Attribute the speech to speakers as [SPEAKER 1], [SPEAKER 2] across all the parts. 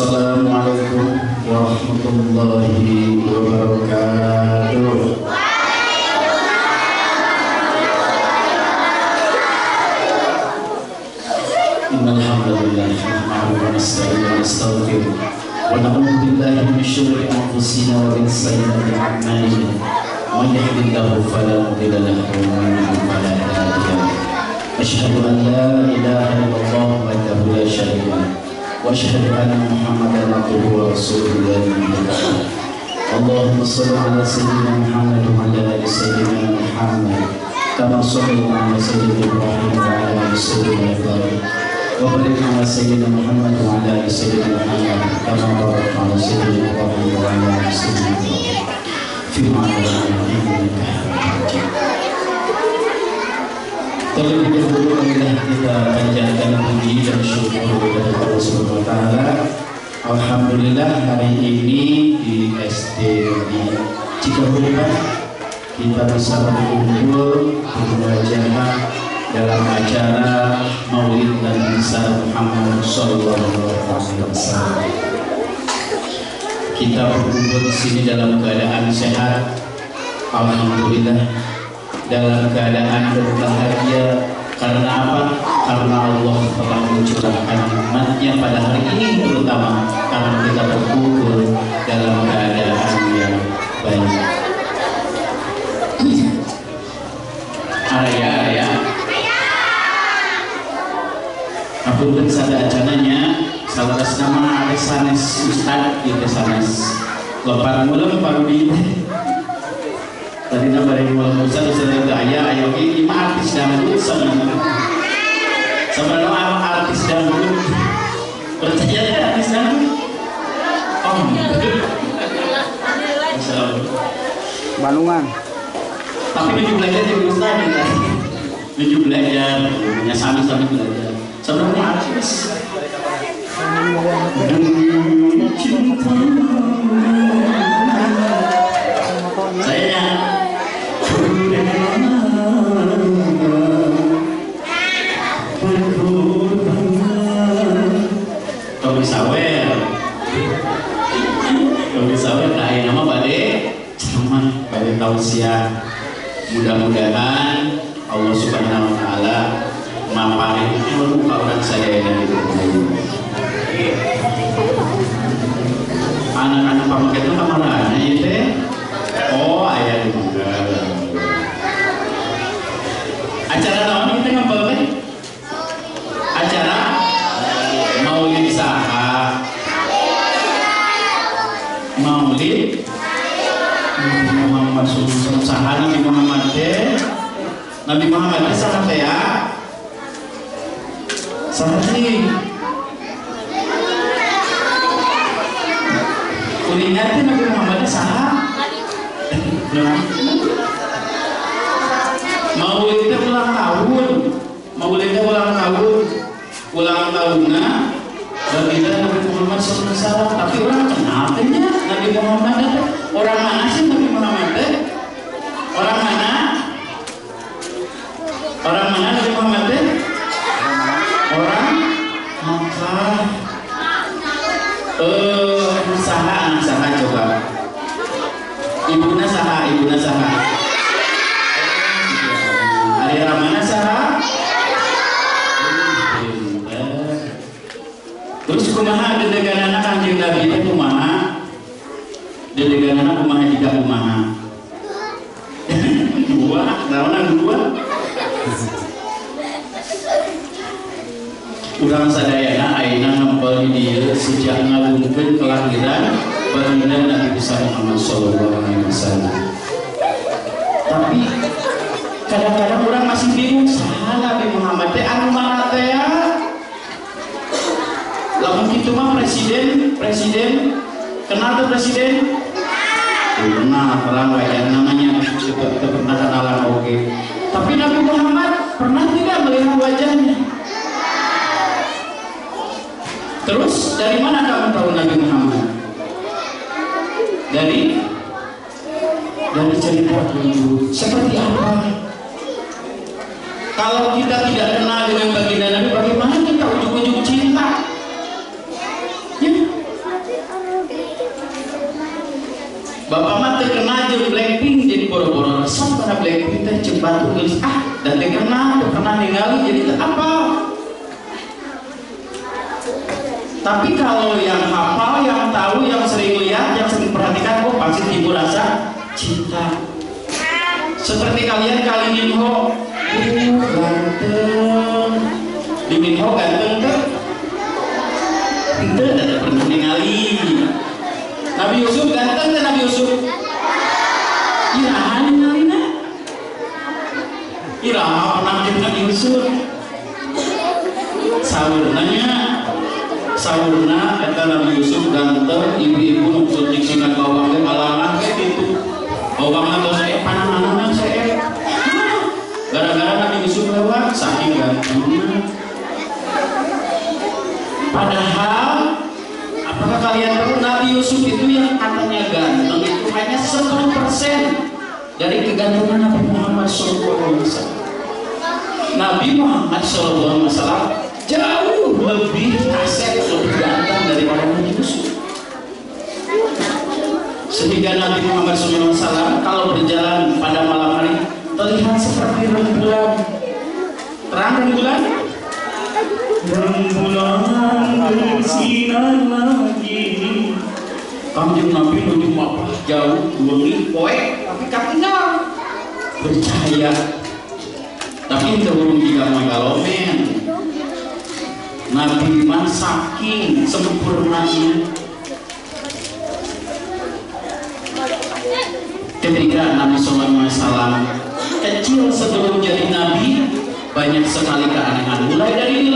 [SPEAKER 1] Assalamualaikum warahmatullahi wabarakatuh. Innal hamdalillah nahmaduhu wa nasta'inuhu wa nastaghfiruh wa na'udzu billahi min syururi anfusina wa min sayyiati a'malina. Man yahdihillahu fala mudilla lahu wa man yudlil fala hadiya lahu. Asyhadu an la ilaha illallah wahdahu la syarika lahu wa asyhadu anna Muhammadan abduhu wa rasuluhu la nabiyya ba'dahu. Allahumma shalli ala sayyidina Muhammad wa ala ali sayyidina Muhammad kama shallaita ala sayyidina Ibrahim wa ala ali sayyidina Ibrahim wa barik ala sayyidina Muhammad wa ala ali sayyidina Muhammad kama barakta ala sayyidina Ibrahim wa ala ali sayyidina Ibrahim fil alamin innaka Hamidum Majid. Terlebih dahulu marilah kita panjatkan puji dan syukur kepada Allah Subhanahu wa taala. Alhamdulillah hari ini di SD di Cikapundung kita bisa berkumpul bermuajahah dalam acara Maulid Nabi Muhammad sallallahu alaihi wasallam. Kita berkumpul di sini dalam keadaan sehat, alhamdulillah, dalam keadaan berbahagia. Karena apa? Karena Allah telah mencurahkan nikmatnya pada hari ini, terutama karena kita berkumpul dalam keadaan yang baik. Araya aku pun sada acananya salah nama ada sanes ustad itu sanes lebar mulam parudi tadi nama dari mulam ustad sudah gaya ayo ini artis dangdut sebenarnya artis dangdut percaya artis dangdut
[SPEAKER 2] Bandungan.
[SPEAKER 1] Tapi menuju belajar di ustad ya, menuju belajar punya sama-sama belajar sebenarnya artis saya Tommy Sawer kayak nama Bade cuman Bade tausiah. Mudah-mudahan Allah Subhanahu wa taala maparin membuka orang saya yang hidup ini. Anak-anak pamakai itu kamaranya itu. Oh, ayah juga. Acara naon kita ngapain? Acara Maulid saha. Maulid Nabi Muhammad sallallahu saha Nabi Muhammad Nabi Muhammad saha teh ya. Saha sih? Kuliner teh Nabi Muhammad saha? Maulid teh ulang tahun. Maulid teh ulang tahunna baginda Nabi Muhammad sallallahu alaihi wasallam. Tapi orang kenal teh Nabi Muhammad teh orang mana sih Nabi Muhammad teh? Orang mana? Orang mana Nabi Muhammad teh? Orang Makkah. Saha coba. Ibuna saha. Daerah mana saha? Terus kumaha dedeganana Kanjeng Nabi teh kumaha? Dedeganana kumaha jika kumaha? Dua, naonan dua. Urang sadayana ayeuna ngempel di dieu sejak ngagungkeun kelahiran baginda Nabi besar Muhammad sallallahu alaihi wasallam. Tapi kadang-kadang orang masih bingung saha Nabi Muhammad teh anu mana teh ya? Lamun kitu mah presiden kenal tuh presiden? Kenal, orang wajah namanya juga pernah kenalan oke. Tapi Nabi Muhammad pernah tidak melihat wajahnya? Terus dari mana kamu tahu Nabi Muhammad? Dari cerita dulu. Seperti apa? Kalau kita tidak kenal dengan baginda Nabi, bagaimana kita ujung-ujung cinta? Ya, Bapak mah terkena jeung Blackpink jadi boro-boro resep karena Blackpink teh cepat tulis dan terkena ningali jadi teu apa. Tapi kalau yang hafal, yang tahu, yang sering lihat, yang sering perhatikan, oh pasti timbul rasa cinta. Seperti kalian kali Minho, ganteng. Di Minho ganteng tuh, itu tidak pernah ningali. Nabi Yusuf ganteng kan Nabi Yusuf? Iraha ningalina. Iraha pernah jadi Nabi Yusuf. Saurna kata Nabi Yusuf ganteng, ibu-ibu nuntut diksikan bawang alangan kayak gitu. Bawang atau saya panah-panah saya. Gara-gara Nabi Yusuf lewat saking gantengnya. Padahal apakah kalian tahu Nabi Yusuf itu yang katanya ganteng itu hanya 10% dari kegantengan Nabi Muhammad SAW. Nabi Muhammad SAW jauh lebih asik, lebih ganteng daripada Nabi Yusuf. Sehingga Nabi Muhammad SAW kalau berjalan pada malam hari terlihat seperti rembulan. Terang rembulan? Rembulan bersinar lagi. Kanjeng Nabi nuju mapah jauh, wengi, poe, tapi katingal bercahaya. Tapi itu belum juga mangalomen. Nabi Iman saking sempurnanya ketika Nabi SAW kecil sebelum jadi Nabi banyak sekali keanehan, mulai dari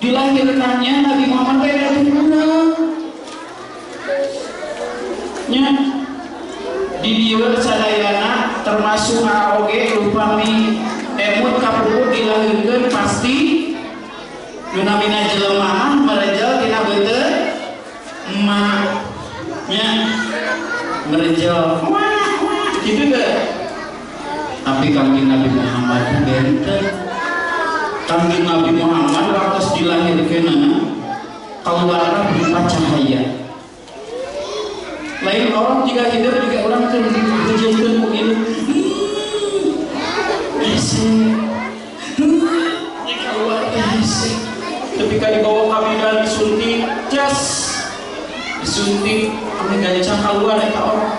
[SPEAKER 1] dilahirkannya Nabi Muhammad dari nya di dieu sadayana termasuk AOG upami emut kapuput dilahirkan pasti Nunamina jelemahan merejel tina beuteuh emak nya merejel gitu deh. Tapi kanjeng Nabi Muhammad benten. Kanjeng Nabi Muhammad waktu dilahirkeun keluar berupa cahaya. Lain orang jika hidup juga orang terjun mungkin keluar ketika dibawa kami dan disuntik disuntik kami gancang keluar eta orang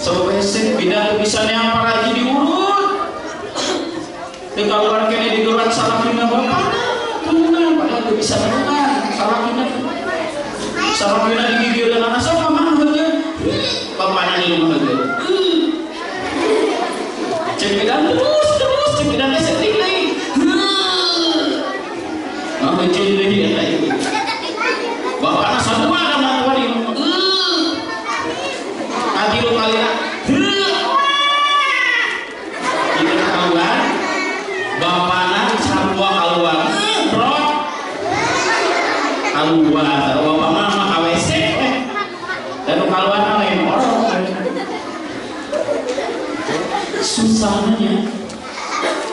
[SPEAKER 1] sebab hese bida bisa apa lagi diurut keluar kene digerak salah kena bapak tunang padahal bisa tunang salah kena digigir anak sama mana aja bapaknya di rumah aja cek bidan terus cek bidannya setting lagi mencuri dia lagi. Bapaknya satu ada mata di rumah. Nanti lu kalian. Kita keluar. Bapaknya sabua keluar. Bro. Keluar. Bapak mama KWC. Dan keluar lain orang. Susahnya.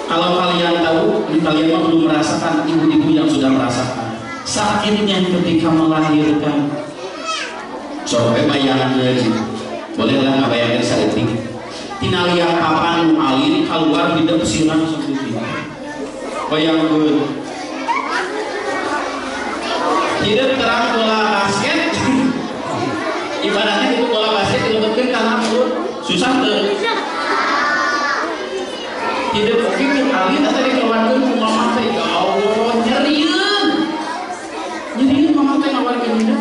[SPEAKER 1] Kalau kalian tahu, kalian belum merasakan, ibu-ibu yang sudah merasakan sakitnya ketika melahirkan. Coba bayangkan lagi, bolehlah nggak bayangkan saat ini? Tina lihat papan alin keluar hidup siram seperti ini. Bayangkan, hidup terang bola basket, ibaratnya itu bola basket dilebetkan karena susah tuh. Hidup mungkin alin atau dikeluarkan ke mama teh ya Allah nyerian mama teh ngawarkan hidup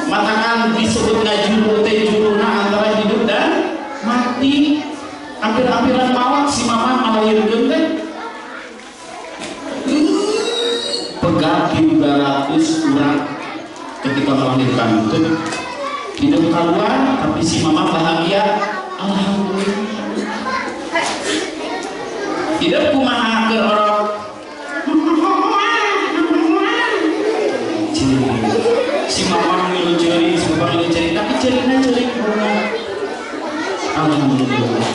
[SPEAKER 1] matakan disebut ngajuru teh juruna antara hidup dan mati hampir-hampiran maut si mama melahirkan teh pegang 300 orang ketika melahirkan itu hidup keluar tapi si mama bahagia alhamdulillah. Tidak kumaha ke orang si mama ngilu ceri, si bapak ngilu ceri, tapi cerina ceri kurang. Alhamdulillah.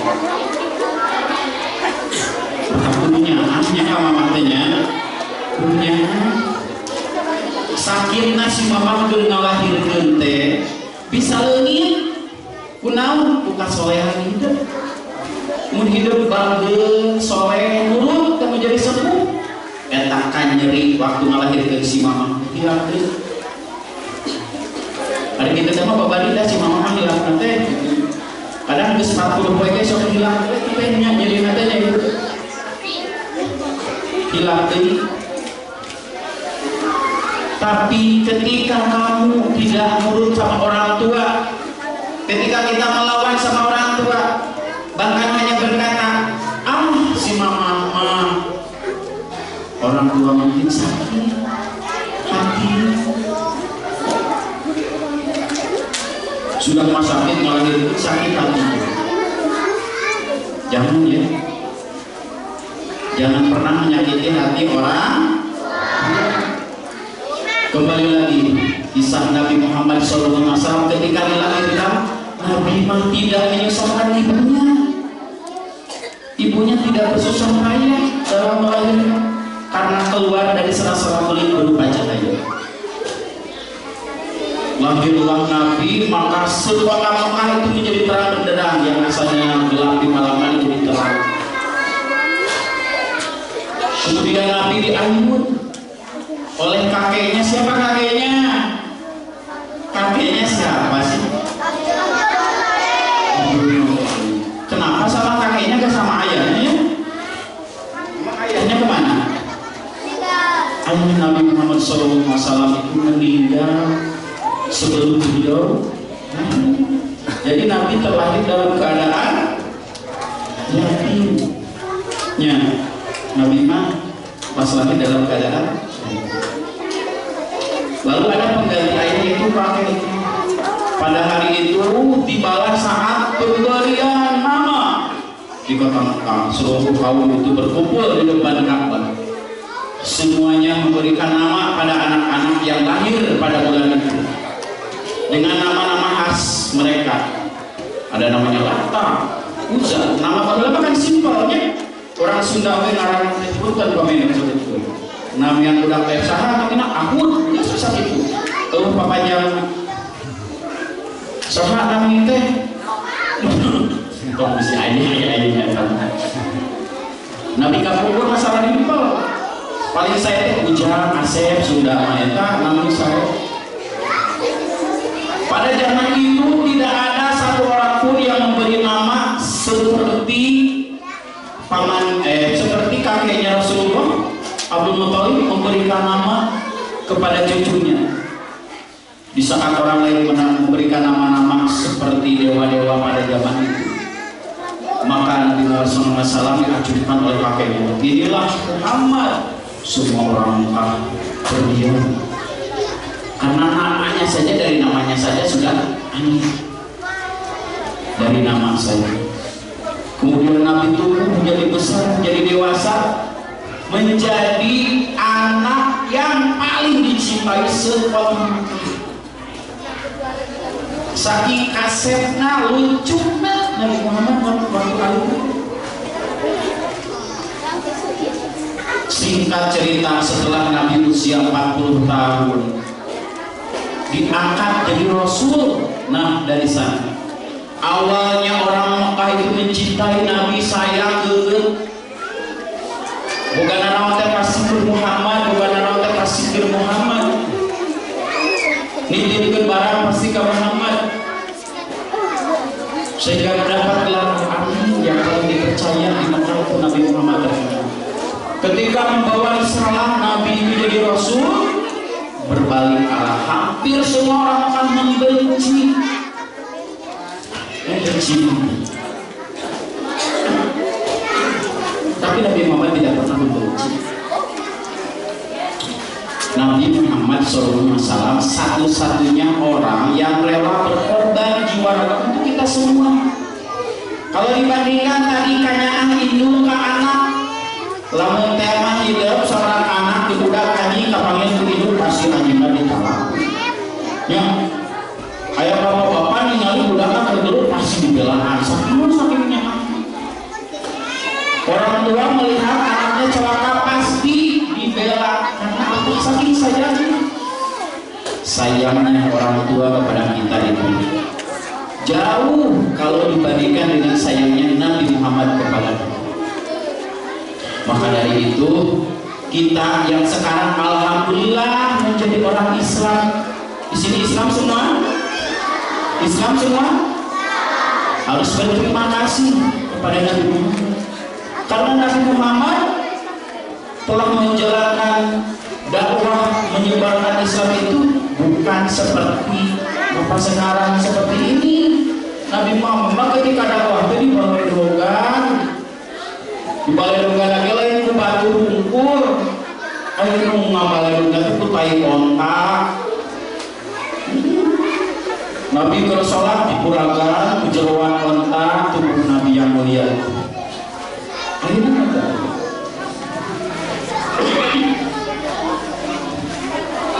[SPEAKER 1] Punya mama tanya, punya sakitna si mama keur ngalahirkeun teh. bisa leungit kunaon bukan solehan hidup mun hidup banggeun soleh nurut teu jadi sepuh eta kan nyeri waktu ngalahirkeun si mama hilang teh ada kita sama babalida si mama hilang teh kadang geus 40 poe ge sok hilang teh nya nyeri teh nya hilang teh. Tapi ketika kamu tidak nurut sama orang tua, ketika kita melawan sama orang tua, bahkan hanya berkata, si mama, orang tua mungkin sakit hati, sudah rumah sakit ngelahirin sakit hati. Jangan ya, jangan pernah menyakiti hati orang. Kembali lagi kisah Nabi Muhammad SAW ketika dilahirkan, Nabi memang tidak menyusahkan ibunya. Ibunya tidak bersusah payah dalam melahirkan karena keluar dari sela-sela kulit berupa cahaya. Lahirlah Nabi, maka sebuah Mekah itu menjadi terang benderang yang asalnya gelap di malam hari jadi terang. Kemudian Nabi diangkut oleh kakeknya. Siapa kakeknya? Kakeknya siapa sih? Kenapa sama kakeknya gak sama ayahnya? Ayahnya kemana? Ayah Nabi Muhammad SAW itu meninggal sebelum beliau. Jadi Nabi terlahir dalam keadaan yatim. Nabi mah pas lahir dalam keadaan. Lalu ada pengganti ayah itu kakek. Pada hari itu dibalas saat pemberian nama di kota Mekah. Seluruh kaum itu berkumpul di depan Ka'bah. Semuanya memberikan nama pada anak-anak yang lahir pada bulan itu dengan nama-nama khas mereka. Ada namanya Lata, Uza. Nama padahal kan simpelnya. Orang Sunda ngarang disebutkan pemain itu. Nama yang udah kayak saha makina Ahmud, ya susah itu. Kalau papanya saha namanya teh. Tong bisi aja. Nabi kapur masalah simpel. Paling saya teh Ujang, Asep, Sunda mah eta namanya saya. Pada zaman itu tidak ada satu orang pun yang memberi nama seperti seperti kakeknya Rasulullah. Abdul Muthalib memberikan nama kepada cucunya. Di saat orang lain memberikan nama-nama seperti dewa-dewa pada zaman itu, maka Nabi Muhammad SAW diajukan oleh kakeknya. Inilah Muhammad. Semua orang Mekah berdiam karena namanya saja, dari namanya saja sudah aneh. Dari nama saya. Kemudian Nabi tumbuh menjadi besar, menjadi dewasa, menjadi anak yang paling dicintai sekota. Saking kasepna lucuna Nabi Muhammad waktu itu. Singkat cerita, setelah Nabi usia 40 tahun diangkat jadi Rasul. Nah, dari sana awalnya orang Mekah itu mencintai Nabi, sayang geget. Bukan nama teh pasir Muhammad, bukan nama teh pasir Muhammad. Nitipkeun barang pasti ke Muhammad. Sehingga mendapat gelar amin yang paling dipercaya di Mekah itu Nabi Muhammad terkenal. Ketika membawa Islam Nabi itu jadi Rasul, berbalik arah. Hampir semua orang akan membenci. Tapi Nabi Muhammad tidak pernah membenci. Nabi Muhammad SAW satu-satunya orang yang rela berkorban jiwa raga untuk kita semua. Kalau dibandingkan tadi kanyaan indung ke anak, lamun tema hidup seorang anak dibudak kanyi kapanggil untuk hidup pasti anjingnya ditolak. Ya, kayak bapak-bapak ningali budaknya kedua pasti dibelaan. Sakitnya. Orang tua melihat anaknya celaka pasti dibela karena aku saking sayangnya. Sayangnya orang tua kepada kita itu jauh kalau dibandingkan dengan sayangnya Nabi Muhammad kepada kita. Maka dari itu kita yang sekarang alhamdulillah menjadi orang Islam. Di sini Islam semua? Islam semua? Harus berterima kasih kepada Nabi Muhammad. Karena Nabi Muhammad telah menjalankan dakwah menyebarkan Islam itu bukan seperti apa sekarang seperti ini. Nabi Muhammad ketika dakwah itu di balai dogan lagi lain ku batu bungkur ayo nung balai dogan itu tai kontak. Nabi kalau sholat di puragan kejeruan kontak tubuh Nabi yang mulia.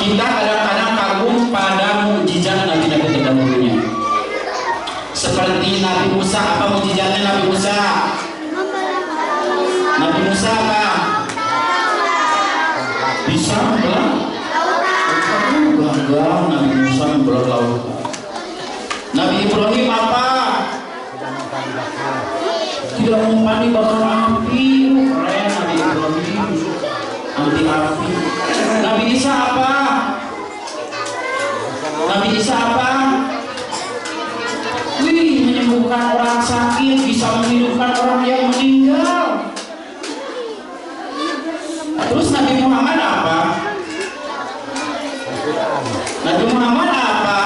[SPEAKER 1] Kita kadang-kadang kagum pada mukjizat Nabi-Nabi terdahulunya. Seperti Nabi Musa, apa mukjizatnya Nabi Musa? Nabi Musa apa? Bisa membelah lautan. Nabi Musa membelah lautan. Nabi Ibrahim apa? Tidak mempani bakar api. Keren Nabi Ibrahim, anti api. Nabi Isa apa? Nabi Isa apa? Wih, menyembuhkan orang sakit, bisa menghidupkan orang yang meninggal. Terus Nabi Muhammad apa? Nabi Muhammad apa?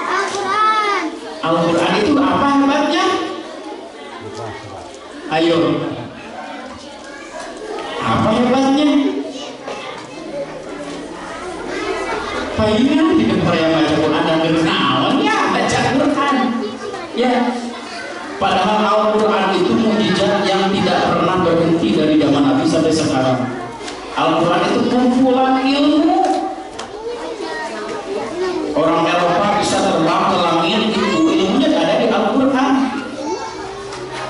[SPEAKER 1] Al-Quran. Al-Quran itu apa hebatnya? Ayo. Apa hebatnya? Palingan di depan yang baca Quran dan kenalan ya baca Quran. Ya. Padahal Al-Quran itu mukjizat yang tidak pernah berhenti dari zaman Nabi sampai sekarang. Al-Quran itu kumpulan ilmu. Orang Eropa bisa terbang ke langit, itu ilmunya ada di Al-Quran.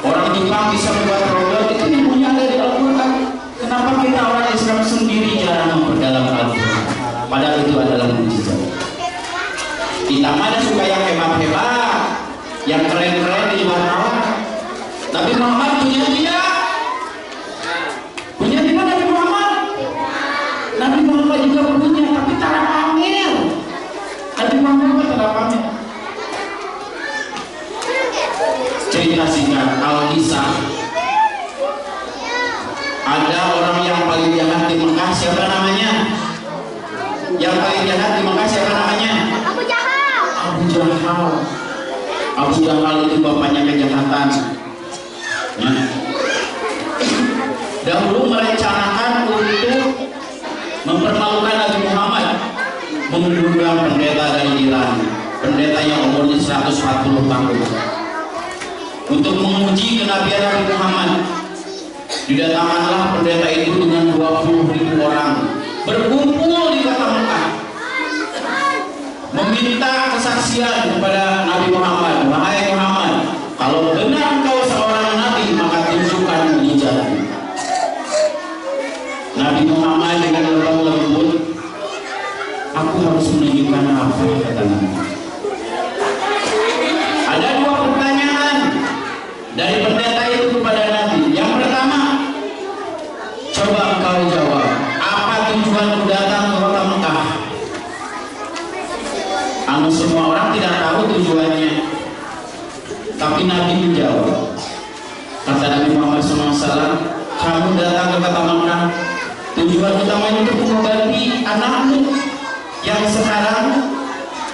[SPEAKER 1] Orang Jepang bisa membuat program, itu ilmunya ada di Al-Quran. Kenapa kita orang Islam sendiri jarang memperdalam Al-Quran? Padahal itu adalah mukjizat. Kita mana suka yang hebat-hebat, yang keren-keren di luar. Nabi Muhammad punya tidak? Punya tidak Nabi Muhammad? Nabi Muhammad juga punya, tapi cara pamer. Nabi Muhammad cara pamer. Cerita singkat Al-Kisah. Ada orang yang paling jahat di Mekah, siapa namanya? Yang paling jahat di Mekah siapa namanya? Abu Jahal. Abu Jahal. Abu Jahal itu bapaknya kejahatan. Ya. Dahulu merencanakan untuk mempermalukan Nabi Muhammad, mengundang pendeta dari Iran, pendeta yang umurnya 140 tahun, untuk menguji kenabian Nabi Muhammad. Didatangkanlah pendeta itu dengan 20.000 orang berkumpul di kota Mekah, meminta kesaksian kepada Nabi Muhammad. Wahai Muhammad, kalau benar kau seorang nabi, maka tunjukkan mukjizat. Nabi Muhammad dengan lemah lembut, aku harus menunjukkan apa, kata Nabi. Ada dua pertanyaan dari pendeta itu kepada Nabi. Yang pertama, coba engkau jawab, apa tujuanmu datang ke kota Mekah? Anu semua orang tidak tahu tujuannya, tapi Nabi menjawab. Kata Nabi Muhammad SAW, kamu datang ke kota Mekah, tujuan utamanya untuk mengobati anakmu yang sekarang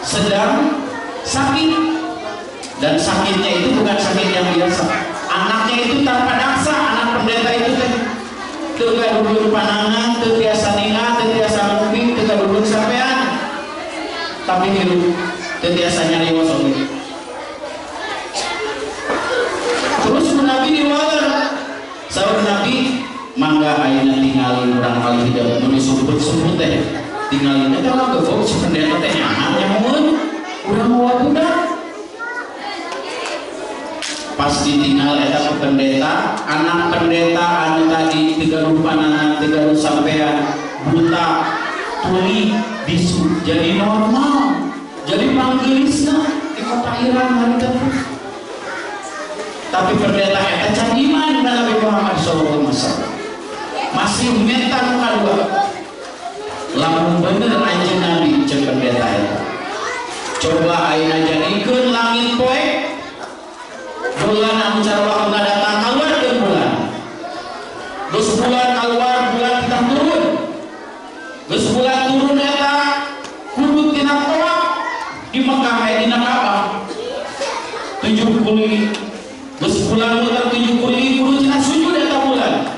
[SPEAKER 1] sedang sakit. Dan sakitnya itu bukan sakit yang biasa. Anaknya itu tanpa daksa, anak pendeta itu tega duduk panangan, terbiasa nina, terbiasa nguping, tega duduk sampean, tapi hidup terbiasa nyari wasong. Terus Nabi diwajar, sahabat Nabi, mangga ayeuna tinggalin urang kali tidak menisubut-subut teh, tinggalin teh kalau gebok si pendeta teh nyaman nyamun, urang mau budak. Pas ditinggal eta ke pendeta, anak pendeta anu tadi 30 panangan 30 sampean buta tuli bisu jadi normal, jadi panggilisna di kota Iran. tapi pendeta eta can iman dan Nabi Muhammad sallallahu alaihi wasallam. Masih mental kadua. Lamun bener anjeun Nabi cek pendeta eta. Coba ayeuna jadikeun langit poe bulan anu carwakna datang keluar ke bulan. Geus bulan keluar bulan kita turun. Geus bulan turun eta kudu tina tawaf di Mekah dina Ka'bah. 7 kuli. Geus bulan muter 7 kuli kudu cenah sujud eta bulan.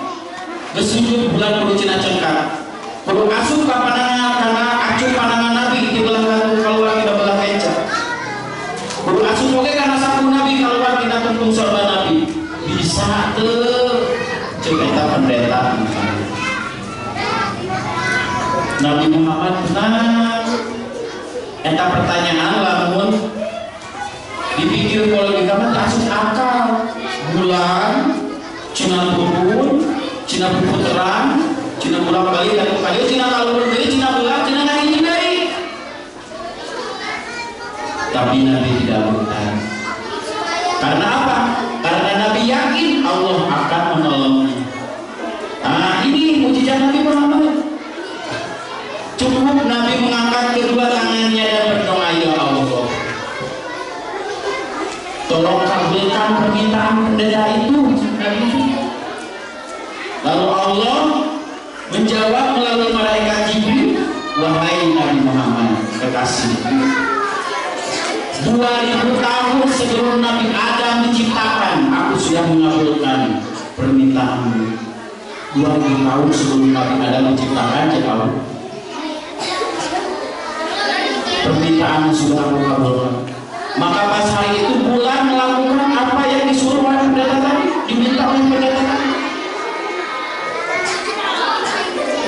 [SPEAKER 1] Geus sujud bulan kudu cenah cengkak. Kudu asup ka pandangan kana acuh pandangan Nabi di belah katu keluar di belah kenca. Kudu asup oge kana sapu Nabi keluar dina tuntung sorban Nabi. Bisa teu ceuk eta pendeta. Nabi Muhammad tenang. Eta pertanyaan lamun dipikir kalau kita masuk akal. Bulan cina turun, cina berputeran, cina pulang balik dan kali cina kalau berdiri, cina bulan, cina nangis dari. Tapi Nabi tidak bertahan. Karena apa? Karena Nabi yakin Allah akan menolongnya. Nah ini mujizat Nabi Muhammad. Cukup Nabi mengangkat kedua tangannya dan berdoa, ya Allah, tolong kabulkan permintaan pendeta itu. Lalu Allah menjawab melalui malaikat Jibril, wahai Nabi Muhammad kekasih, 2000 tahun sebelum Nabi Adam diciptakan, aku sudah mengabulkan permintaanmu. 2000 tahun sebelum Nabi Adam diciptakan, jawab permintaan sudah aku kabulkan. Maka pas hari itu bulan melakukan apa yang disuruh oleh pendeta tadi, diminta oleh pendeta tadi.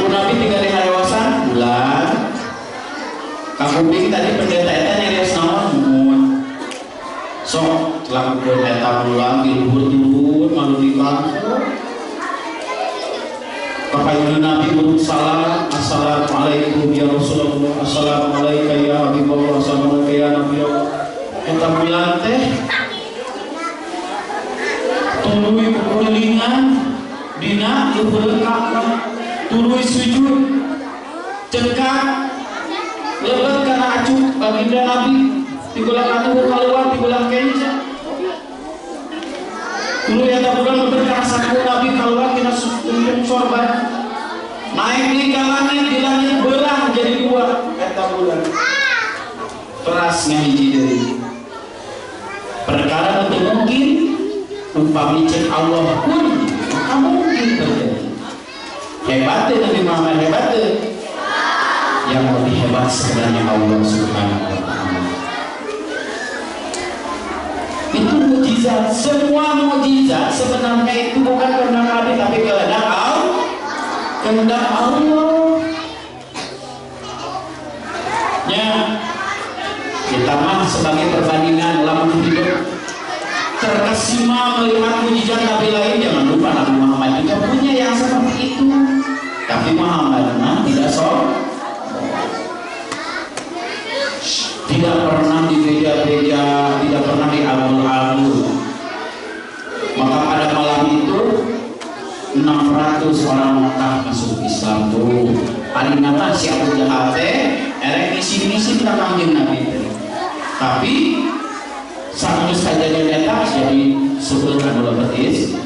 [SPEAKER 1] Nabi 3 hari harewasan bulan. Kakuping tadi pendeta eta nyeres naon sok lakukeun eta bulan diluhur-luhur malu dikanggo. Kapayun Nabi urut salam, assalamualaikum ya Rasulullah, assalamualaikum ya Habibullah, assalamualaikum ya Nabi Allah. Eta bulan teh tuluy kulingan dina luhur Ka'bah, tuluy sujud cengkak lebet kana acuh baginda Nabi di bulan atuh keluar di bulan kenca. Dulu ya tak bulan berkasa Nabi keluar kita tuntung sorban naik di langit, di langit belah jadi 2 eta bulan teras ngahiji deui perkara itu mungkin umpami cek Allah pun maka mungkin terjadi. Hebat Nabi Muhammad, hebat yang lebih hebat sebenarnya Allah Subhanahu wa ta'ala. Itu mujizat. Semua mujizat sebenarnya itu bukan kehendak Nabi tapi kehendak Allah. Kehendak Allah. Ya, kita mah sebagai perbandingan lamun hidup terkesima melihat mujizat Nabi lain, jangan lupa Nabi Muhammad juga punya yang seperti itu. Tapi Muhammad tidak tidak pernah dibeja-beja, tidak pernah diabul-abul. Maka pada malam itu 600 orang Mekah masuk Islam tuh. Paling nama si Abu Jahal erek misi-misi tentang Nabi. Tapi saat saja dia jadi syukur anu lebetis.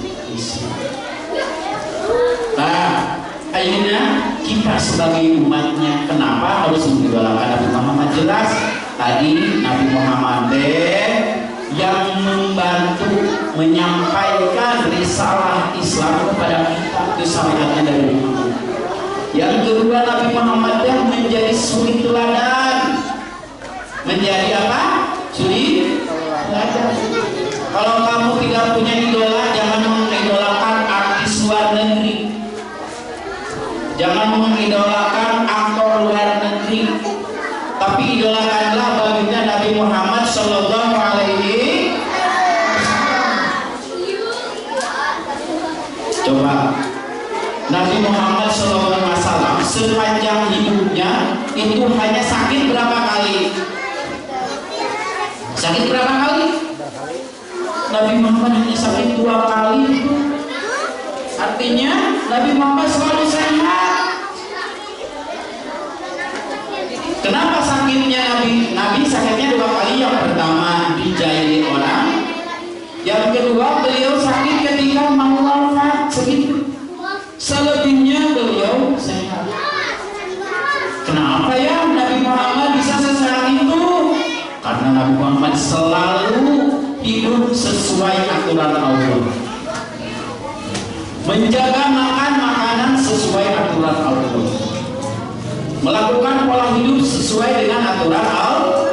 [SPEAKER 1] Nah, akhirnya kita sebagai umatnya kenapa harus mengidolakan Nabi Muhammad? Jelas tadi Nabi Muhammad yang membantu menyampaikan risalah Islam kepada kita, itu syariatnya dari Muhammad. Yang kedua, Nabi Muhammad menjadi suri teladan. Menjadi apa? Suri teladan. Kalau kamu tidak punya idola, jangan mengidolakan artis luar negeri, jangan mengidolakan aktor luar negeri, tapi idolakanlah baginda Nabi Muhammad Sallallahu Alaihi Wasallam. Coba Nabi Muhammad Sallallahu Alaihi Wasallam sepanjang hidupnya itu hanya sakit berapa kali? Sakit berapa kali? Nabi Muhammad hanya sakit 2 kali. Artinya Nabi Muhammad selalu sehat. Kenapa sakitnya Nabi sakitnya 2 kali? Yang pertama dijahili orang, yang kedua beliau sakit ketika mau wafat, segitu. Selebihnya beliau sehat. Kenapa ya Nabi Muhammad bisa sesehat itu? Karena Nabi Muhammad selalu hidup sesuai aturan Allah, menjaga makan makanan sesuai aturan Allah, melakukan pola hidup sesuai dengan aturan Allah.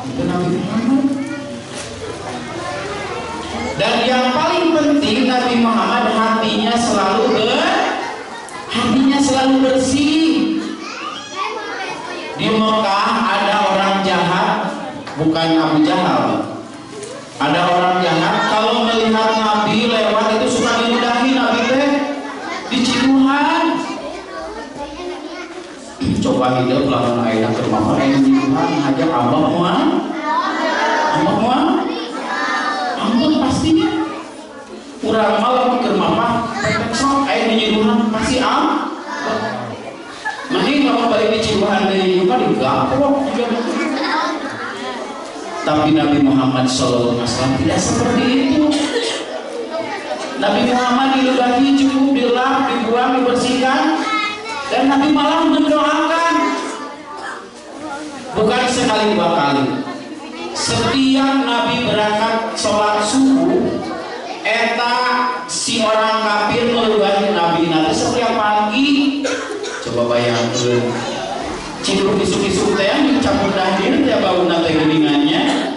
[SPEAKER 1] Itu Nabi Muhammad. Dan yang paling penting, Nabi Muhammad hatinya selalu bersih. Di Mekah ada orang jahat, bukan Abu Jahal. Ada orang jahat kalau melihat Nabi lewat itu suka diludahi Nabi teh di Ciduhan. Coba hidup lawan ayah ke mama yang Ciduhan ngajak abah mual. Ampun pastinya. Kurang malam ke mama pepek sok ayah di Ciduhan pasti mending kalau balik di Ciduhan dari juga digapok. Tapi Nabi Muhammad SAW tidak seperti itu. Nabi Muhammad diludahi cukup dilap, dibuang, dibersihkan, dan Nabi malah mendoakan. Bukan sekali 2 kali. Setiap Nabi berangkat sholat subuh, eta si orang kafir meludahi Nabi. Nanti setiap pagi, coba bayangkan. Cidur kisuk-kisuk teh dicampur dahdir teh bau nate geuningannya.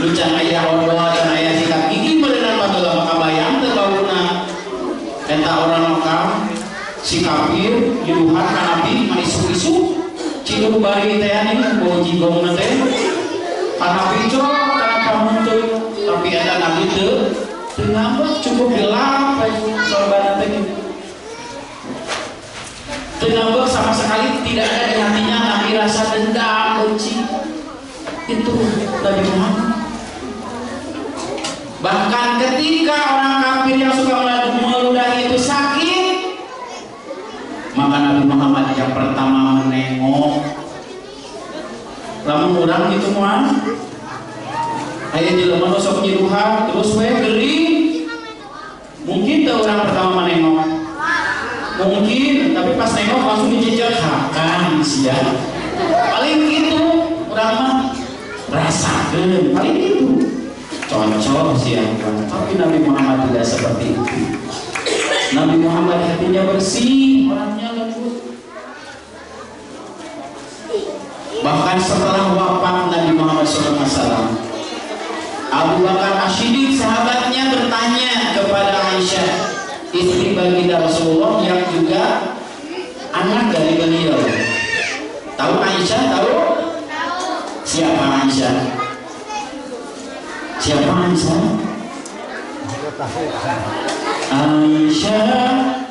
[SPEAKER 1] Lucan aya odol dan aya sikat gigi berenang baheula maka bayang teh bauna. Eta orang Mekah si kafir diluhan ka Nabi maisuk-isuk. Cidur bari teh anu bau jigongna teh. Ka Nabi cok kana pamunteuy. Tapi eta Nabi teu ngambek cukup gelap sorban teh. Tenambah sama sekali tidak ada di hatinya Nabi rasa dendam, benci. Itu Nabi Muhammad. Bahkan ketika orang kafir yang suka meludahi itu sakit, maka Nabi Muhammad yang pertama menengok. Lamun urang gitu moal. Aya jelema nu sok nyiduhan terus we geuring. Mungkin teu urang pertama menengok. Mungkin, tapi pas nengok langsung dijejak hakan sia. Paling gitu, orang mah rasakeun, paling gitu. Cocok sia. Tapi Nabi Muhammad tidak seperti itu. Nabi Muhammad hatinya bersih, orangnya lembut. Bahkan setelah wafat Nabi Muhammad SAW, Abu Bakar As-Siddiq sahabatnya bertanya kepada Aisyah, istri baginda Rasulullah yang juga anak dari beliau. Tahu Aisyah? Tahu? Siapa Aisyah? Siapa Aisyah? Aisyah,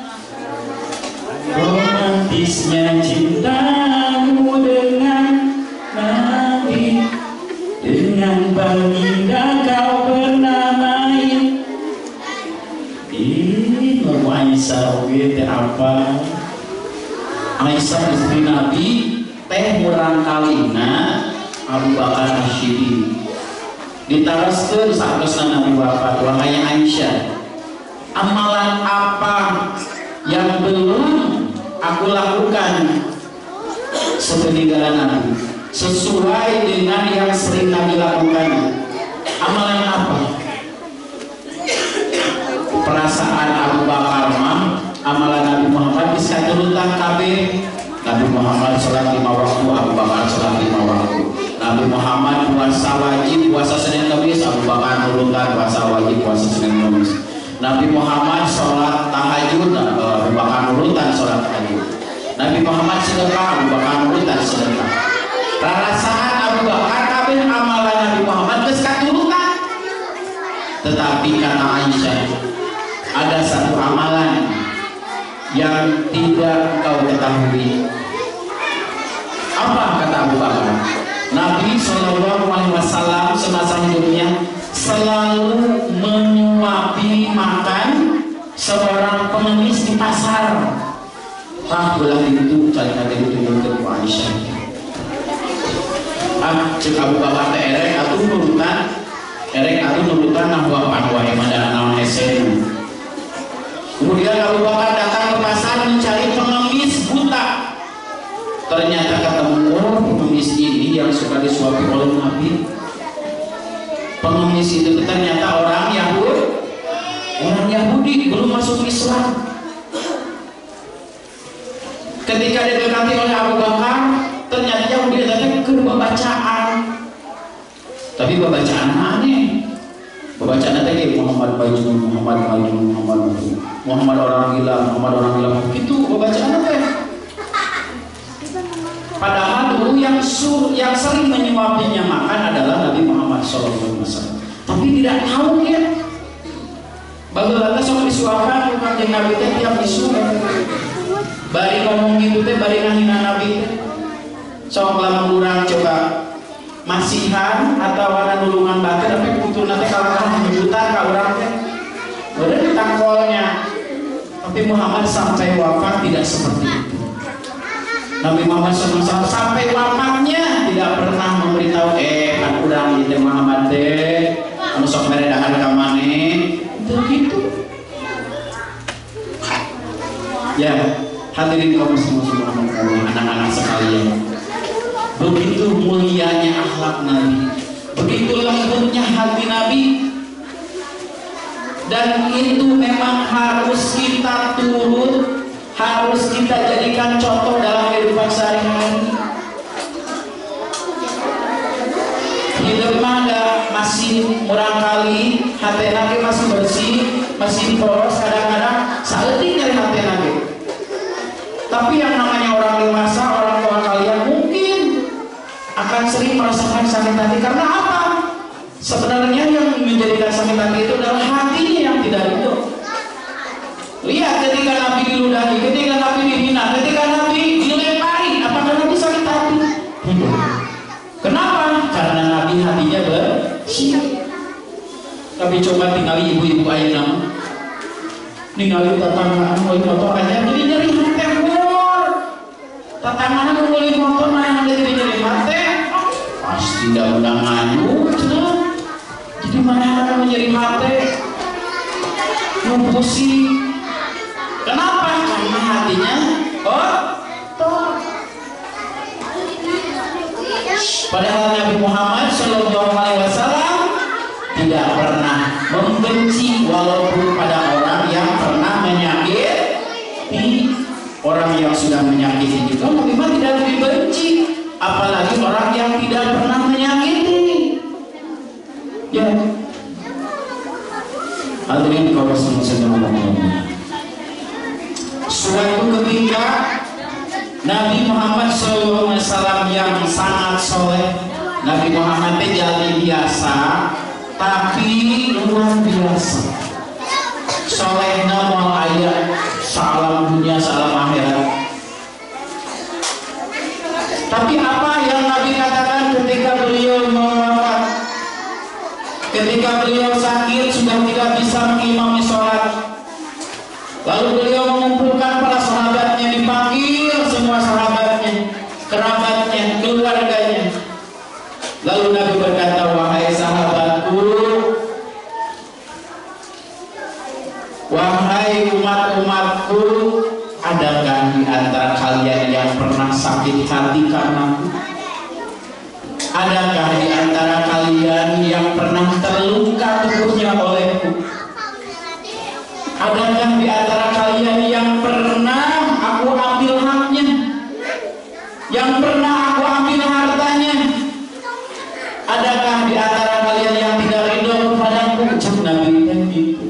[SPEAKER 1] romantisnya cintamu dengan Nabi, dengan baginda kau pernah main. Aisyah oge apa? Aisyah istri Nabi teh murang kalina Abu Bakar As-Siddiq. Ditaraskeun saklesna Nabi wafat, wahai Aisyah, amalan apa yang belum aku lakukan sepeninggalan Nabi sesuai dengan yang sering Nabi lakukan? Amalan apa? Perasaan Abu Bakar mah amalan Nabi Muhammad bisa turutan kabeh. Nabi Muhammad sholat 5 waktu, Abu Bakar sholat 5 waktu. Nabi Muhammad puasa wajib, puasa Senin Kamis, Abu Bakar turutan puasa wajib, puasa Senin Kamis. Nabi Muhammad sholat tahajud, Abu Bakar turutan sholat tahajud. Nabi Muhammad sedekah, Abu Bakar turutan sedekah. Perasaan Abu Bakar kabeh amalan Nabi Muhammad geus katurutan. Tetapi kata Aisyah, ada satu amalan yang tidak kau ketahui. Apa kata Abu Bakar? Nabi SAW semasa hidupnya selalu seorang pengemis di pasar. Bola itu cari lagi ditunjukkan ke Aisyah. Cek Abu Bakar teh erek atuh nurutan nahwa panwae mada naon hesen. Kemudian Abu Bakar datang ke pasar mencari pengemis buta. Ternyata ketemu pengemis ini yang suka disuapi oleh Nabi. Pengemis itu ternyata orang Yahudi belum masuk Islam. Ketika didekati oleh Abu Bakar, ternyata Yahudi datang ke bacaan. Tapi bacaan aneh. Bacaan tadi Muhammad orang gila. Itu bacaan apa ya? Padahal dulu yang sering menyuapinya makan adalah Nabi Muhammad SAW. Tapi tidak tahu ya. Bagaimana sok disuapkan bukan yang Nabi teh tiap disuap. Bari ngomong gitu teh bari ngahina Nabi teh. Sok lamun urang coba masihan atau ada nulungan batin tapi butuh nanti kalau menyebutan ka urang teh. Udah ditangkolnya. Tapi Muhammad sampai wafat tidak seperti itu. Nabi Muhammad SAW sampai wafatnya tidak pernah memberitahu kan urang ieu Muhammad teh anu sok meredahan ka maneh. Begitu. Ya, hadirin kaum muslimin anak-anak sekalian. Begitu mulianya akhlak Nabi, begitu lembutnya hati Nabi. Dan itu memang harus kita turut, harus kita jadikan contoh dalam kehidupan sehari-hari. Hidup ada masih murang kali, hati Nabi masih bersih, masih polos, kadang-kadang saeutik nyari hati Nabi. Tapi yang namanya orang dewasa, orang tua kalian mungkin akan sering merasakan sakit hati karena apa? Sebenarnya yang menjadikan sakit hati itu adalah hatinya yang tidak ridho. Lihat ketika Nabi diludahi, ketika Nabi dihina, ketika Nabi dilempari, apakah Nabi sakit hati? Kenapa? Karena Nabi hatinya bersih. Tapi coba tinggali ibu-ibu ayeuna. Ningali tetanggaan mulai motor aja jadi nyeri hati bor. Tetanggaan mulai motor mah jadi nyeri hati. Pasti dah udah nganu. Jadi mana nyeri hati? Pusing. Kenapa? Karena hatinya kotor. Padahal Nabi Muhammad SAW tidak pernah membenci walaupun pada orang yang pernah menyakiti. Orang yang sudah menyakiti juga Nabi Muhammad tidak dibenci, apalagi orang yang tidak pernah menyakiti. Ya, hadirin kaum muslimin. Suatu ketika Nabi Muhammad SAW yang sangat soleh, Nabi Muhammad jadi biasa, tapi luar biasa. Solehna mau ayat salam dunia salam akhirat. Tapi apa yang Nabi katakan ketika beliau mau wafat? Ketika beliau sakit sudah tidak bisa mengimami sholat. Lalu beliau mengumpulkan para sahabatnya, dipanggil semua sahabatnya, kerabatnya, keluarganya. Lalu Nabi berkata, wahai sahabatku, wahai umat-umatku, adakah di antara kalian yang pernah sakit hati karenaku? Adakah di antara kalian yang pernah terluka tubuhnya olehku? Adakah di antara kalian yang pernah aku ambil haknya? Yang pernah aku ambil hartanya? Adakah di antara kalian yang tidak ridho kepadaku? Nabi itu.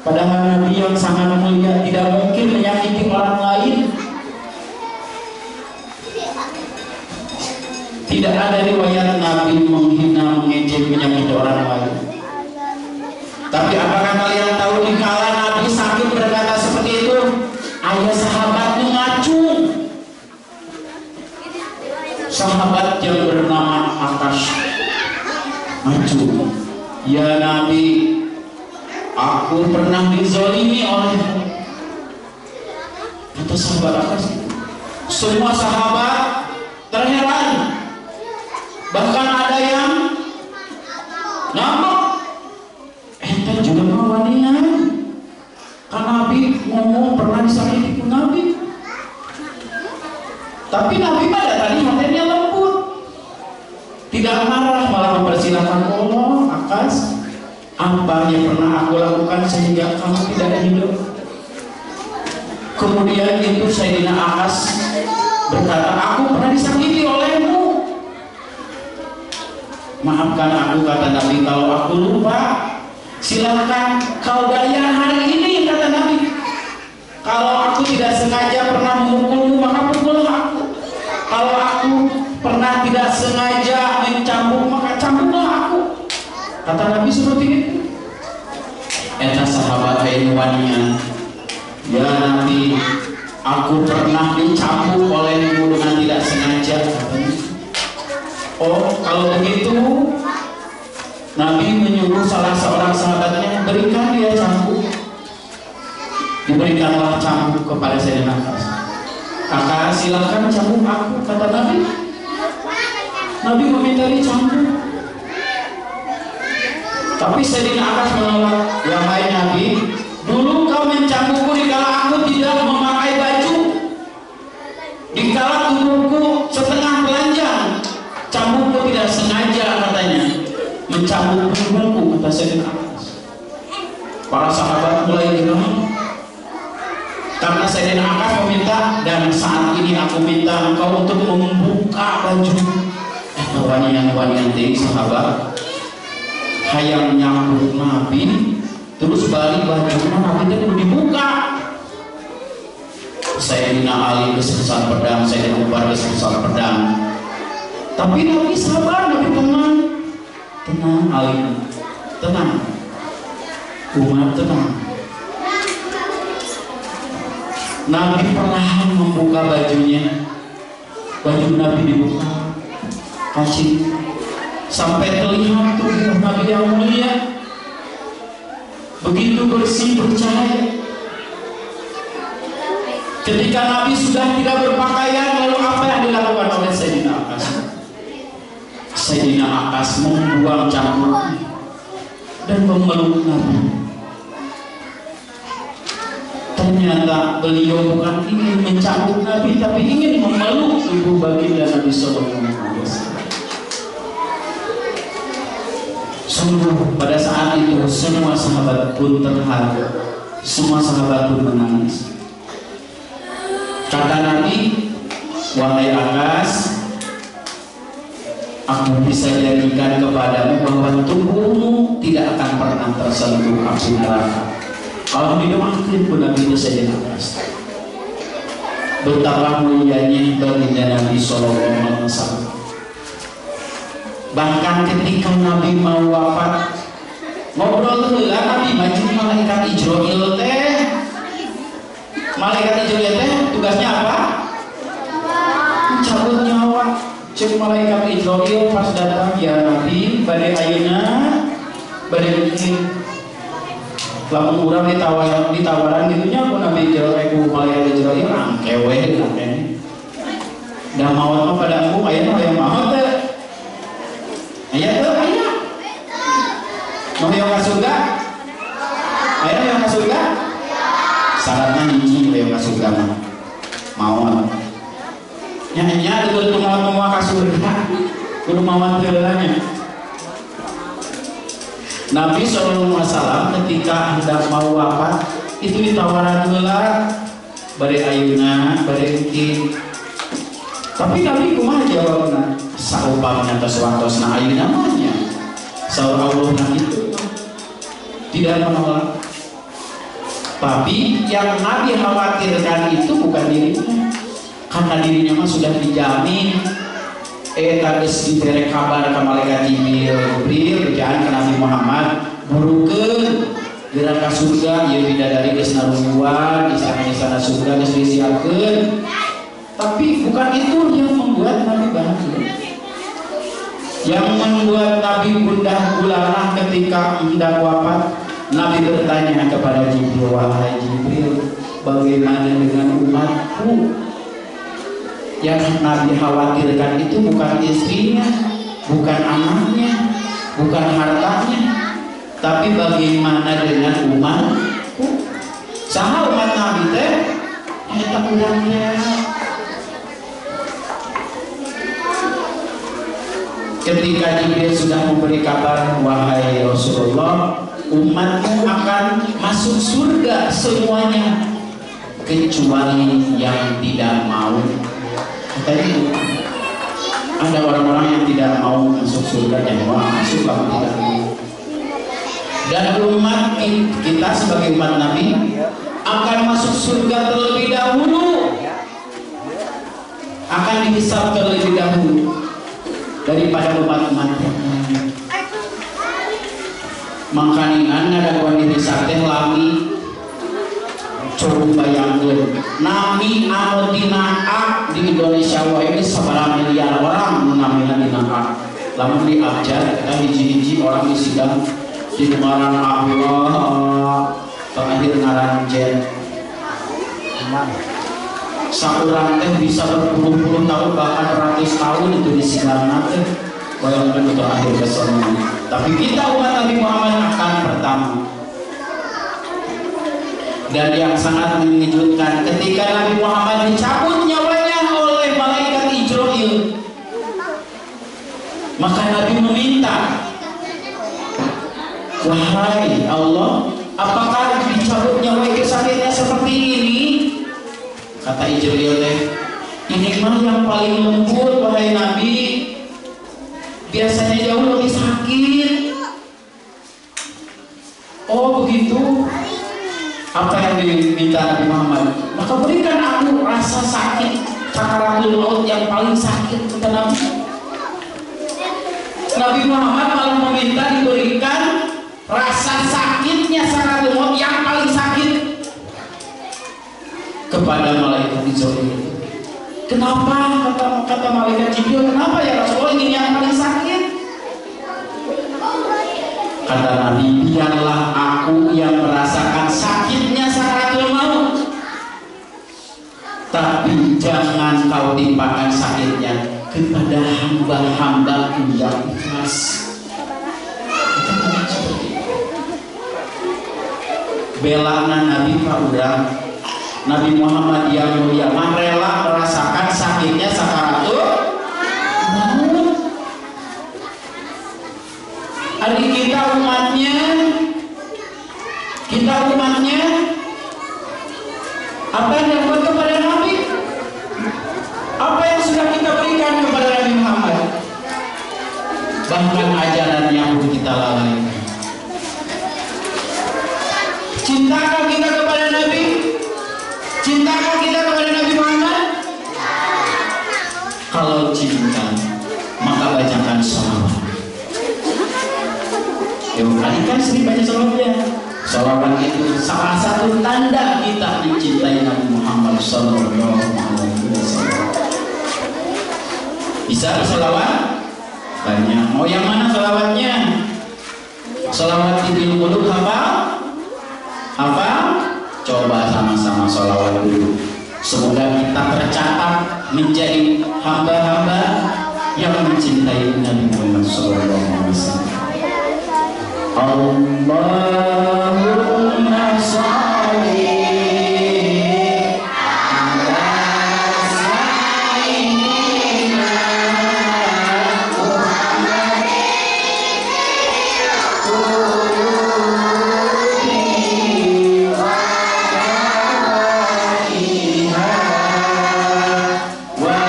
[SPEAKER 1] Padahal Nabi yang sangat mulia tidak mungkin menyakiti orang lain. Tidak ada riwayat Nabi menghina, mengejek, menyakiti orang lain. Tapi apakah kalian tahu di kala Nabi sakit berkata seperti itu, ayah sahabatnya ngacung. Sahabat yang bernama Akash ngacung. Ya Nabi, aku aku pernah dizalimi oleh kata sahabat Akas. Semua sahabat terheran, bahkan ada yang ngambek, ente juga ngawanian kan Nabi ngomong pernah disakiti pun Nabi. Tapi Nabi pada tadi hatinya lembut, tidak marah, malah mempersilahkan. Allah, Akas, apa yang pernah aku lakukan sehingga kamu tidak hidup? Kemudian itu Sayyidina Akas berkata, aku pernah disakiti olehmu. Maafkan aku, kata Nabi, kalau aku lupa. Silakan kau bayar hari ini, kata Nabi. Kalau aku tidak sengaja pernah memukulmu, maka pukullah aku. Kalau aku pernah tidak sengaja mencambuk, maka cambuklah aku. Kata Nabi seperti itu. Eta sahabat Ainwanian, ya Nabi, aku pernah dicambuk olehmu dengan tidak sengaja. Oh, kalau begitu Nabi menyuruh salah seorang sahabatnya, berikan dia cambuk. Diberikanlah cambuk kepada Sayyidina Akas. Kakak, silakan cambuk aku, kata Nabi. Nabi meminta dicambuk. Tapi Sayyidina Akas menolak. Wahai Nabi, dulu kau mencambukku dikala aku tidak memakai baju, dikala tubuhku setengah telanjang. Cambukku tidak sengaja, katanya, mencambuk punggungku, kata Sayyidina Akas. Para sahabat mulai geram karena Sayyidina Akas meminta, dan saat ini aku minta engkau untuk membuka baju. Wanian-wanian teh sahabat hayang nyambut Nabi, terus balik baju Nabi itu dibuka. Sayyidina Ali besar pedang, Sayyidina Umar besar pedang. Tapi Nabi sabar, Nabi tenang. Tenang Ali, tenang. Umar tenang. Nabi perlahan membuka bajunya. Baju Nabi dibuka, kasih sampai terlihat tubuh Nabi yang mulia, begitu bersih bercahaya. Ketika Nabi sudah tidak berpakaian, lalu apa yang dilakukan oleh Sayyidina Akas? Sayyidina Akas membuang cambuknya dan memeluk Nabi. Ternyata beliau bukan ingin mencambuk Nabi, tapi ingin memeluk tubuh baginda Nabi Sallallahu Alaihi Wasallam. Sungguh pada saat itu semua sahabat pun terharu, semua sahabat pun menangis. Kata Nabi, wahai Akas, aku bisa jadikan kepadamu bahwa tubuhmu tidak akan pernah tersentuh api neraka. Kalau didoakan pun Nabi itu saja Akas. Betapa mulianya baginda Nabi Sallallahu Alaihi Wasallam. Bahkan ketika Nabi mau wafat, ngobrol heula Nabi majeng malaikat Ijroil teh. Malaikat Ijroil teh tugasnya apa? Mencabut nyawa. Cek malaikat Ijroil pas datang, ya Nabi, bade ayeuna bade bikin lamun urang ditawaran gitunya aku Nabi Ijroil ku malaikat Ijroil angkewe ngene. Da maot mah pada aku ayeuna aya maot teh. Aya tuh, aya. Mau yang ke surga? Aya yang ke surga? Syaratnya nyinyi yang ke surga mah. Mau. Nya kudu mau ke surga. Kudu mau heulanya. Nabi sallallahu alaihi wasallam ketika hendak mau wafat itu ditawaran heula bade ayeuna, bade engke. Tapi Nabi kumaha jawabna? Saupamnya taswantosna ayeuna namanya. Saur Allah itu tidak menolak. Tapi yang Nabi khawatirkan itu bukan dirinya, karena dirinya mah sudah dijamin. Tadi diterek kabar ke malaikat Jibril, jangan ke Nabi Muhammad, burukeun gerak ke surga, ya bidadari geus narungguan di sana surga geus disiapkeun. Tapi bukan itu yang membuat Nabi bahagia. Yang membuat Nabi gundah gulana ketika hendak wafat Nabi bertanya kepada Jibril, wahai Jibril, bagaimana dengan umatku? Yang Nabi khawatirkan itu bukan istrinya, bukan anaknya, bukan hartanya, tapi bagaimana dengan umatku? Saha umat Nabi teh? Eta urangnya. Ketika Jibril sudah memberi kabar, wahai Rasulullah, umatmu akan masuk surga semuanya kecuali yang tidak mau. Tadi ada orang-orang yang tidak mau masuk surga, yang mau masuk kamu tidak mau. Dan umat kita sebagai umat Nabi akan masuk surga terlebih dahulu, akan dihisab terlebih dahulu daripada umat-umat yang lain. Makanya ada kondisi sate lagi. Coba bayangkan, Nabi anu dinaak di Indonesia wae ini sabaraha miliar orang namina dinaak. Lamun di abjad kita hiji-hiji orang di sidang di ngaran Allah, terakhir ngaran jen. Saurang teh bisa berpuluh-puluh tahun bahkan ratus tahun itu di sidang teh. Bayangkan itu akhir kesono. Tapi kita umat Nabi Muhammad akan pertama. Dan yang sangat mengejutkan, ketika Nabi Muhammad dicabut nyawanya oleh malaikat Israil, maka Nabi meminta, wahai Allah, apakah dicabut nyawa sakitnya seperti ini? Kata Israil teh, ini mah yang paling lembut wahai Nabi, biasanya jauh lebih sakit. Oh begitu. Apa yang diminta Nabi Muhammad? Maka berikan aku rasa sakit sakaratul maut yang paling sakit, kata Nabi. Nabi Muhammad malah meminta diberikan rasa sakitnya sakaratul maut yang paling sakit kepada malaikat Jibril. Kenapa? Kata malaikat Jibril, kenapa ya Rasulullah ini yang paling sakit? Kata Nabi, biarlah aku yang merasakan sakitnya sakaratul maut, tapi jangan kau timpakan sakitnya kepada hamba-hamba yang ikhlas. Belana Nabi Faudang, Nabi Muhammad yang mulia rela merasakan sakitnya sakaratul maut. Adik kita umatnya, apa yang dilakukan kepada Nabi? Apa yang sudah kita berikan kepada Nabi Muhammad? Bahkan ajaran yang kita lalaikan. Cintakah kita kepada Nabi? Cintakah kita kepada Nabi Muhammad? Kalau cinta, maka bacakan sholawat. Yuk, kalikan sering baca sholawatnya. Sholawat itu salah satu tanda kita mencintai Nabi Muhammad Sallallahu Alaihi Wasallam. Bisa sholawat? Banyak. Mau yang mana sholawatnya? Sholawat tibil qulub hafal? Coba sama-sama sholawat dulu. Semoga kita tercatat menjadi hamba-hamba yang mencintai Nabi Muhammad Sallallahu Alaihi Wasallam. Allahumma sholli ala sayyidina Muhammadin wa aliha wa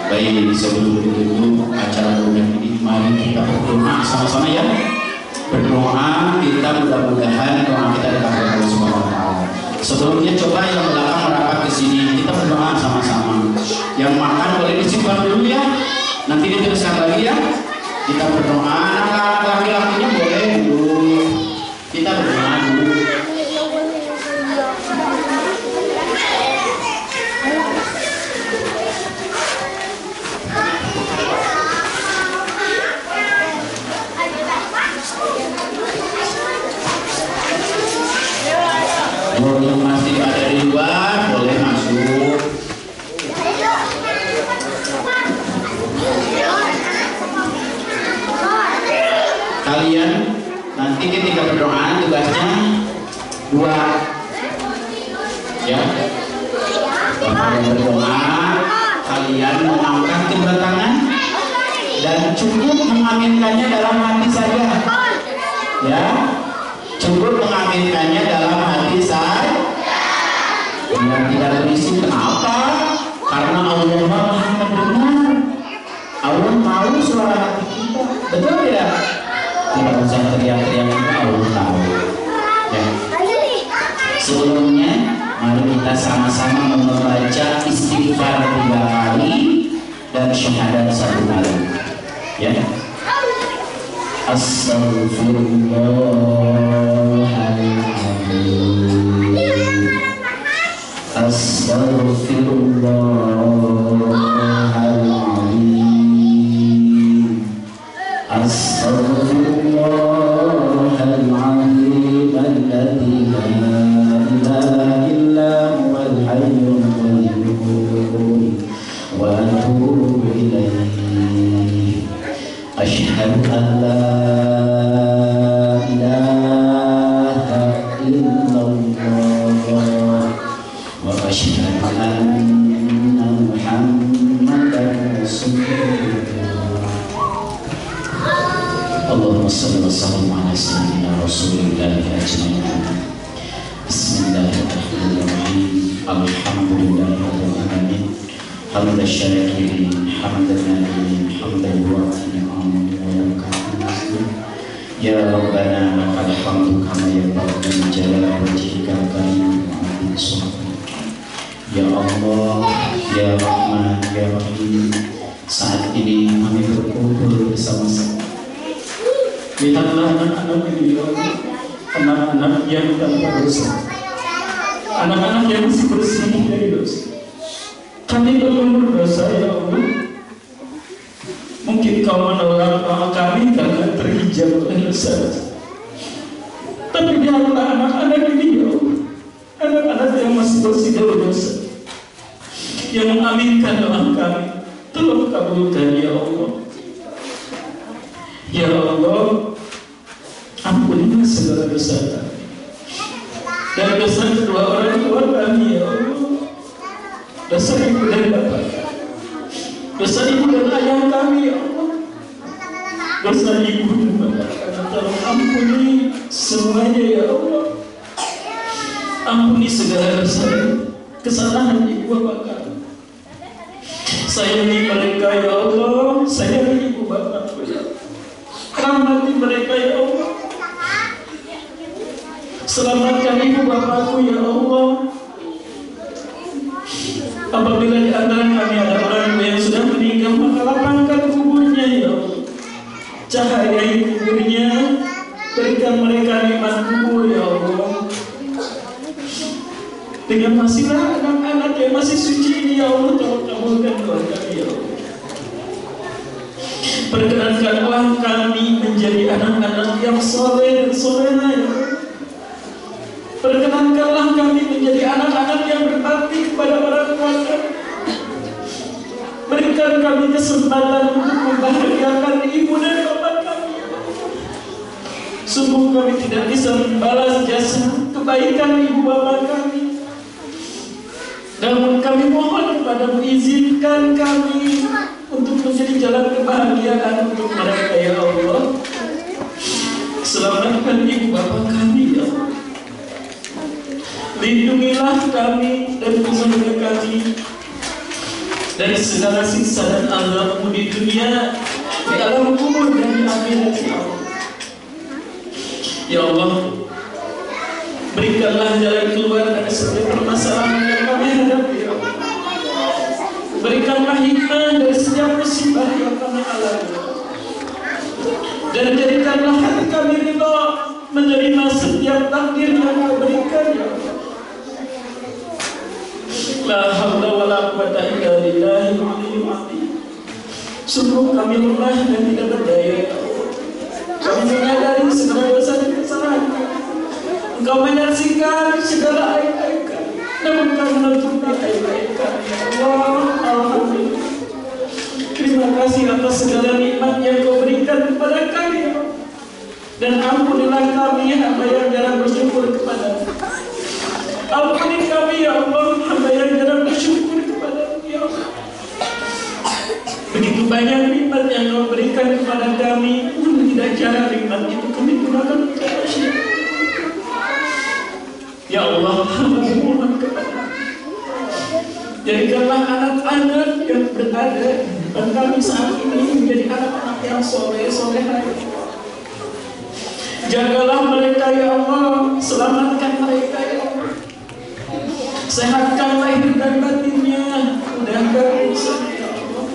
[SPEAKER 1] Baik, sebelum ditutup acara ini, mari kita berdoa sama-sama ya. Berdoa, kita mudah-mudahan doa kita dikabulkan Allah Subhanahu wa taala. Sebelumnya coba yang belakang merapat ke sini, kita berdoa sama-sama. Yang makan boleh disimpan dulu ya. Nanti diteruskan lagi ya. Kita berdoa, anak-anak laki-lakinya boleh dulu. Kita berdoa dulu. Yang masih ada di luar boleh masuk. Kalian nanti ketika berdoa tugasnya dua ya. Kalau berdoa kalian mengangkat kedua tangan dan cukup mengaminkannya dalam hati saja ya. Cukup mengaminkannya dalam hati saya. Biar tidak berisik. Kenapa? Karena Allah Maha mendengar. Allah tahu suara hati kita. Betul tidak? Tidak usah teriak-teriak, Allah tahu. Ya. Sebelumnya, mari kita sama-sama membaca istighfar 3 kali dan syahadat 1 kali. Ya. Astaghfirullahaladzim. Astaghfirullahaladzim. Astaghfirullahaladzim. Alladzi la ilaha illa huwal hayyul qayyum wa atubu ilaihi. Asyhadu an la ilaha illallah wa asyhadu anna Muhammadan rasulullah. Allahumma shalli wa sallim ala sayyidina Rasulillah ajmain. Bismillahirrahmanirrahim. Alhamdulillahirabbil alamin. Hamdan syakirin, hamdan nadirin, hamdan yuwafi ni'amahu wa yakafir. Ya Rabbana lakal hamdu kama yanbaghi li jalali wajhikal karim wa 'azimi sultanik. Ya Allah, ya Rahman, ya Rahim. Saat ini kami berkumpul bersama-sama. Lihatlah anak-anak ini, ya Allah. Anak-anak yang tanpa dosa, anak-anak yang masih bersih dari dosa. Kami belum berdosa ya Allah. Mungkin kau menolak doa kami karena terhijab oleh dosa. Tapi biarlah anak-anak ini ya Allah, anak-anak yang masih bersih dari dosa, yang mengaminkan doa kami, tolong kabulkan ya Allah. Ya Allah, ampunilah segala dosa kami dan dosa kedua orang tua kami ya Allah. Dosa ibu dan bapak, dosa ibu dan ayah kami ya Allah, dosa ibu dan bapak kami, tolong ampuni semuanya ya Allah. Ampuni segala dosa kesalahan ibu bapak kami. Sayangi mereka ya Allah, sayangi ibu bapakku ya Allah. Rahmati mereka ya Allah. Selamatkan ibu bapakku ya Allah. Apabila di antara kami ada orang yang sudah meninggal, maka lapangkan kuburnya ya Allah. Cahayai kuburnya, berikan mereka nikmat kubur ya Allah. Dengan masihlah anak-anak yang masih suci ini ya Allah, tolong kabulkan doa kami ya Allah. Perkenankanlah kami menjadi anak-anak yang soleh dan solehah ya Allah. Perkenankanlah kami menjadi anak-anak yang berbakti kepada orang tua kami. Berikan kami kesempatan untuk membahagiakan ibu dan bapak kami. Sungguh kami tidak bisa membalas jasa kebaikan ibu bapak kami. Namun kami mohon kepadamu, izinkan kami untuk menjadi jalan kebahagiaan untuk mereka ya Allah. Selamatkan ibu bapak kami ya Allah. Lindungilah kami dan keluarga kami dari segala siksa dan azabmu di dunia, di alam kubur dan di akhirat. Ya Allah, berikanlah jalan keluar dari setiap permasalahan yang kami hadapi. Ya Allah, berikanlah hikmah dari setiap musibah yang kami alami, dan jadikanlah hati kami ridha menerima setiap takdir yang Kau berikan. Ya Allah, la haula wala quwwata illa billahil aliyyil azim. Sungguh kami lemah dan tidak berdaya. Kami menyadari segala dosa dan kesalahan. Engkau menyaksikan segala aib-aib kami, namun Kau menutupi aib-aib kami. Ya Allah, alhamdulillah. Terima kasih atas segala nikmat yang Kau berikan kepada kami. Dan ampunilah kami hamba yang jarang bersyukur kepada-Mu. Ampuni kami ya Allah, hamba yang jarang bersyukur kepada-Mu ya Allah. Begitu banyak nikmat yang Kau berikan kepada kami, namun tidak jarang nikmat itu kami gunakan untuk syirik. Ya Allah, hamba memohon kepada-Mu, jadikanlah anak-anak yang berada di depan kami saat ini menjadi anak-anak yang soleh-solehah. Jagalah mereka ya Allah, selamatkan mereka ya Allah. Sehatkan lahir dan batinnya, mudahkan urusannya ya Allah.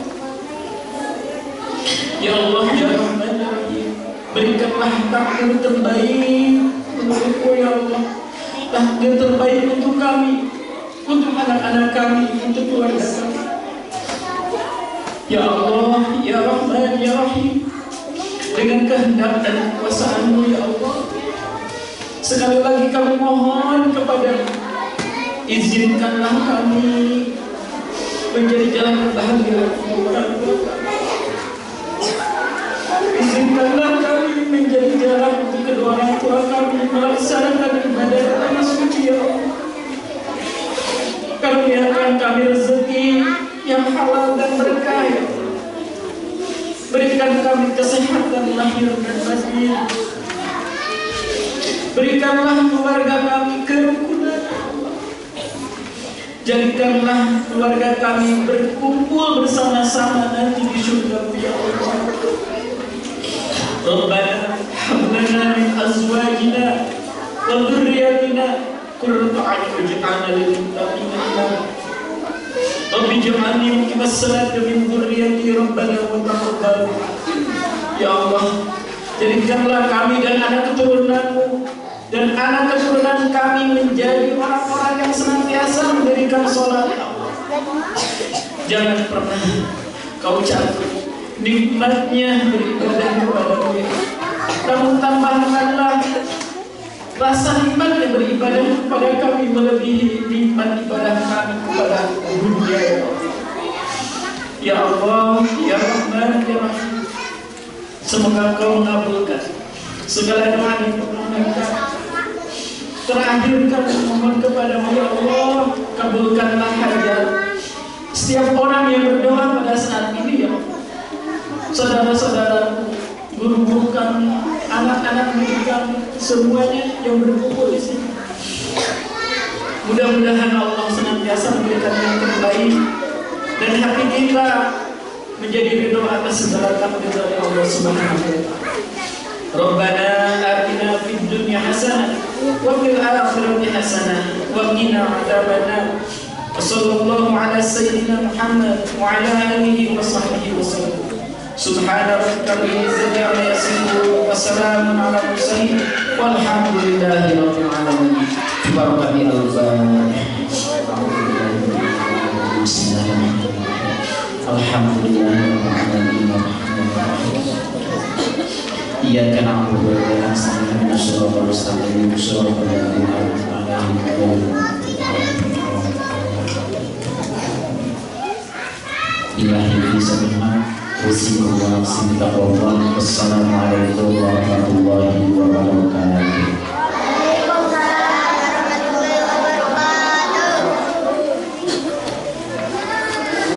[SPEAKER 1] Ya Allah ya Rahman ya Rahim, berikanlah takdir terbaik untukku ya Allah. Takdir terbaik untuk kami, untuk anak-anak kami, untuk keluarga kami. Ya Allah ya Rahman ya Rahim, dengan kehendak dan kekuasaan-Mu ya Allah, sekali lagi kami mohon kepada-Mu, izinkanlah kami menjadi jalan berbahagia untuk orang tua kami. Izinkanlah kami menjadi jalan untuk kedua orang tua kami melaksanakan ibadah tanah suci ya Allah. Karuniakan kami rezeki yang halal dan berkah ya Allah. Berikan kami kesehatan lahir dan batin. Berikanlah keluarga kami kerukunan. Jadikanlah keluarga kami berkumpul bersama-sama nanti di surga-Mu ya Allah. Rabbana hab lana min azwajina wa dhurriyyatina qurrata a'yun waj'alna lil muttaqina imama. Rabbi ij'alni muqimas salati min dhurriyyati rabbana wa taqabbal. Ya Allah, jadikanlah kami dan anak keturunan-Mu dan anak keturunan kami menjadi orang-orang yang senantiasa mendirikan sholat ya Allah. Jangan pernah Kau cabut nikmatnya beribadah kepada-Mu ya. Namun tambahkanlah rasa nikmatnya beribadah kepada kami melebihi nikmat ibadah kami kepada dunia ya Allah. Ya Allah ya Rahman ya Rahim, semoga Kau mengabulkan segala doa dan permohonan kami. Terakhir kami mohon kepada-Mu ya Allah, kabulkanlah hajat setiap orang yang berdoa pada saat ini ya Allah. Saudara-saudara, guru-guru kami, anak-anak didik kami, semuanya yang berkumpul di sini. Mudah-mudahan Allah senantiasa memberikan yang terbaik dan hati kita menjadi ridho atas segala takdir dari Allah Subhanahu wa taala. Rabbana atina fid dunya hasanah wa fil akhirati hasanah wa qina adzabannar. Wassallallahu ala sayyidina Muhammad wa ala alihi wa sahbihi wasallam. Subhana rabbika rabbil izzati amma yasifun wa salamun ala mursalin walhamdulillahi rabbil alamin. Barakati al-Fatihah. Alhamdulillahirabbil alamin. Iyyaka na'budu wa iyyaka nasta'in. Shiratal mustaqim. Shiratal ladzina an'amta 'alaihim. Ilahi bismillah. Wassalamualaikum warahmatullahi wabarakatuh.